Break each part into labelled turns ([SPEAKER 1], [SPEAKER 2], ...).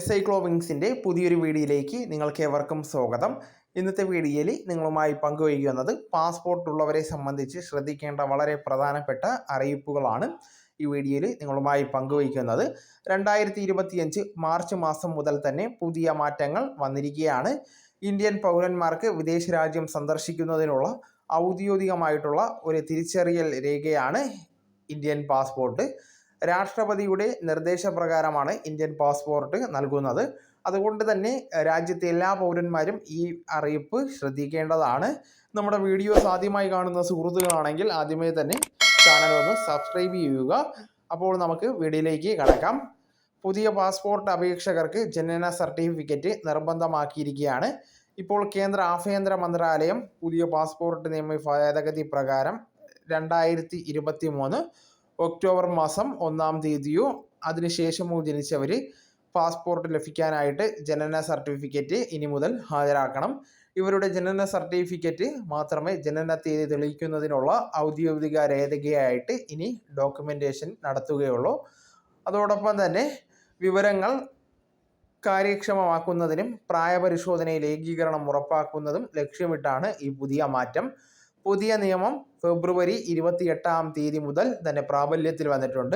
[SPEAKER 1] സൈക്ലോവിങ്സിൻ്റെ പുതിയൊരു വീഡിയോയിലേക്ക് നിങ്ങൾക്ക് ഏവർക്കും സ്വാഗതം. ഇന്നത്തെ വീഡിയോയിൽ നിങ്ങളുമായി പങ്കുവയ്ക്കുന്നത് പാസ്പോർട്ട് ഉള്ളവരെ സംബന്ധിച്ച് ശ്രദ്ധിക്കേണ്ട വളരെ പ്രധാനപ്പെട്ട അറിയിപ്പുകളാണ്. ഈ വീഡിയോയിൽ നിങ്ങളുമായി പങ്കുവയ്ക്കുന്നത് 2025 മാർച്ച് മാസം മുതൽ തന്നെ പുതിയ മാറ്റങ്ങൾ വന്നിരിക്കുകയാണ്. ഇന്ത്യൻ പൗരന്മാർക്ക് വിദേശ രാജ്യം സന്ദർശിക്കുന്നതിനുള്ള ഔദ്യോഗികമായിട്ടുള്ള ഒരു തിരിച്ചറിയൽ രേഖയാണ് ഇന്ത്യൻ പാസ്പോർട്ട്. രാഷ്ട്രപതിയുടെ നിർദ്ദേശപ്രകാരമാണ് ഇന്ത്യൻ പാസ്പോർട്ട് നൽകുന്നത്. അതുകൊണ്ട് തന്നെ രാജ്യത്തെ എല്ലാ പൗരന്മാരും ഈ അറിയിപ്പ് ശ്രദ്ധിക്കേണ്ടതാണ്. നമ്മുടെ വീഡിയോസ് ആദ്യമായി കാണുന്ന സുഹൃത്തുക്കളാണെങ്കിൽ ആദ്യമേ തന്നെ ചാനൽ ഒന്ന് സബ്സ്ക്രൈബ് ചെയ്യുക. അപ്പോൾ നമുക്ക് വീഡിയോയിലേക്ക് കടക്കാം. പുതിയ പാസ്പോർട്ട് അപേക്ഷകർക്ക് ജനന സർട്ടിഫിക്കറ്റ് നിർബന്ധമാക്കിയിരിക്കുകയാണ്. ഇപ്പോൾ കേന്ദ്ര ആഭ്യന്തര മന്ത്രാലയം പുതിയ പാസ്പോർട്ട് നിയമ ഭേദഗതി പ്രകാരം 2023 ഒക്ടോബർ മാസം 1-ാം തീയതിയോ അതിനുശേഷമോ ജനിച്ചവർ പാസ്പോർട്ട് ലഭിക്കാനായിട്ട് ജനന സർട്ടിഫിക്കറ്റ് ഇനി മുതൽ ഹാജരാക്കണം. ഇവരുടെ ജനന സർട്ടിഫിക്കറ്റ് മാത്രമേ ജനന തീയതി തെളിയിക്കുന്നതിനുള്ള ഔദ്യോഗിക രേഖയായിട്ട് ഇനി ഡോക്യുമെൻറ്റേഷൻ നടത്തുകയുള്ളൂ. അതോടൊപ്പം തന്നെ വിവരങ്ങൾ കാര്യക്ഷമമാക്കുന്നതിനും പ്രായപരിശോധനയിൽ ഏകീകരണം ഉറപ്പാക്കുന്നതും ലക്ഷ്യമിട്ടാണ് ഈ പുതിയ മാറ്റം. പുതിയ നിയമം ഫെബ്രുവരി 28-ാം തീയതി മുതൽ തന്നെ പ്രാബല്യത്തിൽ വന്നിട്ടുണ്ട്.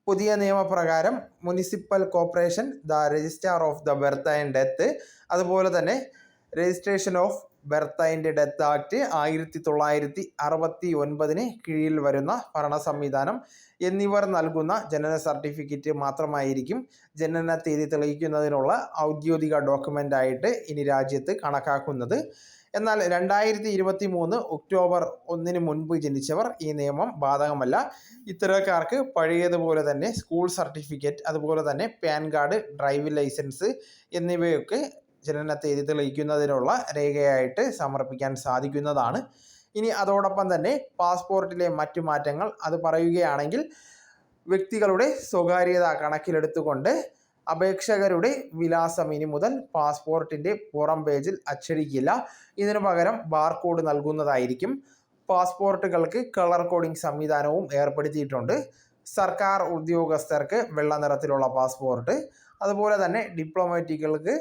[SPEAKER 1] പുതിയ നിയമപ്രകാരം municipal corporation, the registrar of the birth and death, അതുപോലെ തന്നെ registration of birth and death act 1969 കീഴിൽ വരുന്ന ഭരണ സംവിധാനം എന്നിവർ നൽകുന്ന ജനന സർട്ടിഫിക്കറ്റ് മാത്രമായിരിക്കും ജനന തീയതി തെളിയിക്കുന്നതിനുള്ള ഔദ്യോഗിക ഡോക്യുമെൻ്റായിട്ട് ഇനി രാജ്യത്ത് കണക്കാക്കുന്നത്. എന്നാൽ 2023 ഒക്ടോബർ 1-ന് മുൻപ് ജനിച്ചവർ ഈ നിയമം ബാധകമല്ല. ഇത്തരക്കാർക്ക് പഴയതുപോലെ തന്നെ സ്കൂൾ സർട്ടിഫിക്കറ്റ്, അതുപോലെ തന്നെ പാൻ കാർഡ്, ഡ്രൈവിംഗ് ലൈസൻസ് എന്നിവയൊക്കെ ജനന തീയതി തെളിയിക്കുന്നതിനുള്ള രേഖയായിട്ട് സമർപ്പിക്കാൻ സാധിക്കുന്നതാണ്. ഇനി അതോടൊപ്പം തന്നെ പാസ്പോർട്ടിലെ മറ്റു മാറ്റങ്ങൾ അത് പറയുകയാണെങ്കിൽ വ്യക്തികളുടെ സ്വകാര്യത കണക്കിലെടുത്തുകൊണ്ട് അപേക്ഷകരുടെ വിലാസം ഇനി മുതൽ പാസ്പോർട്ടിൻ്റെ പുറം പേജിൽ അച്ചടിക്കില്ല. ഇതിനു പകരം ബാർകോഡ് നൽകുന്നതായിരിക്കും. പാസ്പോർട്ടുകൾക്ക് കളർ കോഡിംഗ് സംവിധാനവും ഏർപ്പെടുത്തിയിട്ടുണ്ട്. സർക്കാർ ഉദ്യോഗസ്ഥർക്ക് വെള്ള നിറത്തിലുള്ള പാസ്പോർട്ട്, അതുപോലെ തന്നെ ഡിപ്ലോമാറ്റുകൾക്ക്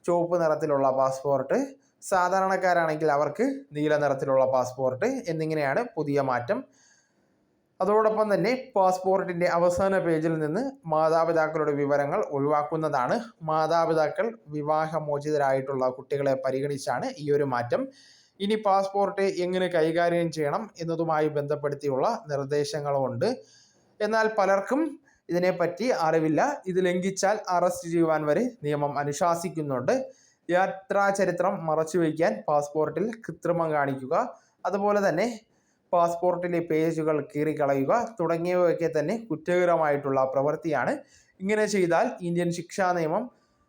[SPEAKER 1] ചുവപ്പ് നിറത്തിലുള്ള പാസ്പോർട്ട്, സാധാരണക്കാരാണെങ്കിൽ അവർക്ക് നീല നിറത്തിലുള്ള പാസ്പോർട്ട് എന്നിങ്ങനെയാണ് പുതിയ മാറ്റം. അതോടൊപ്പം തന്നെ പാസ്പോർട്ടിൻ്റെ അവസാന പേജിൽ നിന്ന് മാതാപിതാക്കളുടെ വിവരങ്ങൾ ഒഴിവാക്കുന്നതാണ്. മാതാപിതാക്കൾ വിവാഹമോചിതരായിട്ടുള്ള കുട്ടികളെ പരിഗണിച്ചാണ് ഈ ഒരു മാറ്റം. ഇനി പാസ്പോർട്ട് എങ്ങനെ കൈകാര്യം ചെയ്യണം എന്നതുമായി ബന്ധപ്പെടുത്തിയുള്ള നിർദ്ദേശങ്ങളുമുണ്ട്. എന്നാൽ പലർക്കും ഇതിനെപ്പറ്റി അറിവില്ല. ഇത് ലംഘിച്ചാൽ അറസ്റ്റ് ചെയ്യുവാൻ വരെ നിയമം അനുശാസിക്കുന്നുണ്ട്. യാത്രാചരിത്രം മറച്ചുവെക്കാൻ പാസ്പോർട്ടിൽ കൃത്രിമം കാണിക്കുക, അതുപോലെ തന്നെ പാസ്പോർട്ടിലെ പേജുകൾ കീറിക്കളയുക തുടങ്ങിയവയൊക്കെ തന്നെ കുറ്റകരമായിട്ടുള്ള പ്രവൃത്തിയാണ്. ഇങ്ങനെ ചെയ്താൽ ഇന്ത്യൻ ശിക്ഷാ നിയമം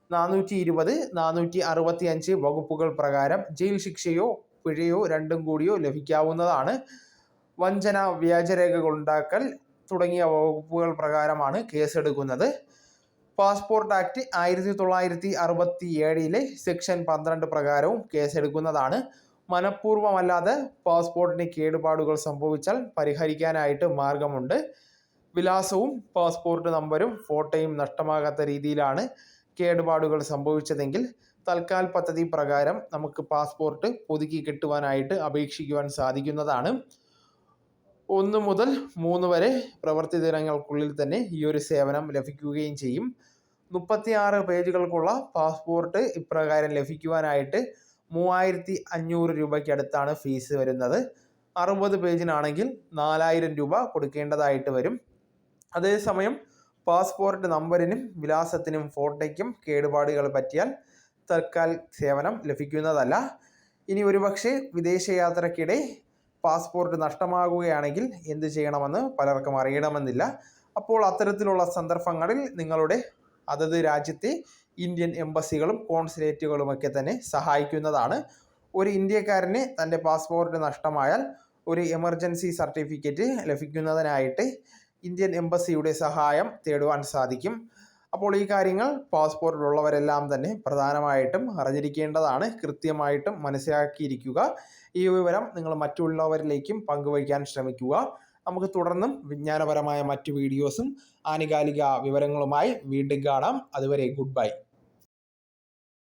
[SPEAKER 1] 420, 465 വകുപ്പുകൾ പ്രകാരം ജയിൽ ശിക്ഷയോ പിഴയോ രണ്ടും കൂടിയോ ലഭിക്കാവുന്നതാണ്. വഞ്ചന, വ്യാജരേഖകൾ ഉണ്ടാക്കൽ തുടങ്ങിയ വകുപ്പുകൾ പ്രകാരമാണ് കേസെടുക്കുന്നത്. പാസ്പോർട്ട് ആക്ട് 1967 സെക്ഷൻ 12 പ്രകാരവും കേസെടുക്കുന്നതാണ്. മനഃപൂർവ്വമല്ലാതെ പാസ്പോർട്ടിന് കേടുപാടുകൾ സംഭവിച്ചാൽ പരിഹരിക്കാനായിട്ട് മാർഗമുണ്ട്. വിലാസവും പാസ്പോർട്ട് നമ്പരും ഫോട്ടോയും നഷ്ടമാകാത്ത രീതിയിലാണ് കേടുപാടുകൾ സംഭവിച്ചതെങ്കിൽ തൽക്കാൽ പദ്ധതി പ്രകാരം നമുക്ക് പാസ്പോർട്ട് പുതുക്കി കിട്ടുവാനായിട്ട് അപേക്ഷിക്കുവാൻ സാധിക്കുന്നതാണ്. 1 മുതൽ 3 വരെ പ്രവൃത്തി ദിനങ്ങൾക്കുള്ളിൽ തന്നെ ഈ ഒരു സേവനം ലഭിക്കുകയും ചെയ്യും. 36 പേജുകൾക്കുള്ള പാസ്പോർട്ട് ഇപ്രകാരം ലഭിക്കുവാനായിട്ട് 3500 രൂപയ്ക്ക് അടുത്താണ് ഫീസ് വരുന്നത്. 60 പേജിനാണെങ്കിൽ 4000 രൂപ കൊടുക്കേണ്ടതായിട്ട് വരും. അതേസമയം പാസ്പോർട്ട് നമ്പറിനും വിലാസത്തിനും ഫോട്ടോയ്ക്കും കേടുപാടുകൾ പറ്റിയാൽ തൽക്കാൽ സേവനം ലഭിക്കുന്നതല്ല. ഇനി ഒരുപക്ഷെ വിദേശയാത്രയ്ക്കിടെ പാസ്പോർട്ട് നഷ്ടമാകുകയാണെങ്കിൽ എന്ത് ചെയ്യണമെന്ന് പലർക്കും അറിയണമെന്നില്ല. അപ്പോൾ അത്തരത്തിലുള്ള സന്ദർഭങ്ങളിൽ നിങ്ങളുടെ അതത് രാജ്യത്തെ ഇന്ത്യൻ എംബസികളും കോൺസുലേറ്റുകളുമൊക്കെ തന്നെ സഹായിക്കുന്നതാണ്. ഒരു ഇന്ത്യക്കാരന് തൻ്റെ പാസ്പോർട്ട് നഷ്ടമായാൽ ഒരു എമർജൻസി സർട്ടിഫിക്കറ്റ് ലഭിക്കുന്നതിനായിട്ട് ഇന്ത്യൻ എംബസിയുടെ സഹായം തേടുവാൻ സാധിക്കും. അപ്പോൾ ഈ കാര്യങ്ങൾ പാസ്പോർട്ടിലുള്ളവരെല്ലാം തന്നെ പ്രധാനമായിട്ടും അറിഞ്ഞിരിക്കേണ്ടതാണ്, കൃത്യമായിട്ടും മനസ്സിലാക്കിയിരിക്കുക. ഈ വിവരം നിങ്ങൾ മറ്റുള്ളവരിലേക്കും പങ്കുവയ്ക്കാൻ ശ്രമിക്കുക. നമുക്ക് തുടർന്നും വിജ്ഞാനപരമായ മറ്റു വീഡിയോസും ആനുകാലിക വിവരങ്ങളുമായി വീണ്ടും കാണാം. അതുവരെ ഗുഡ് ബൈ.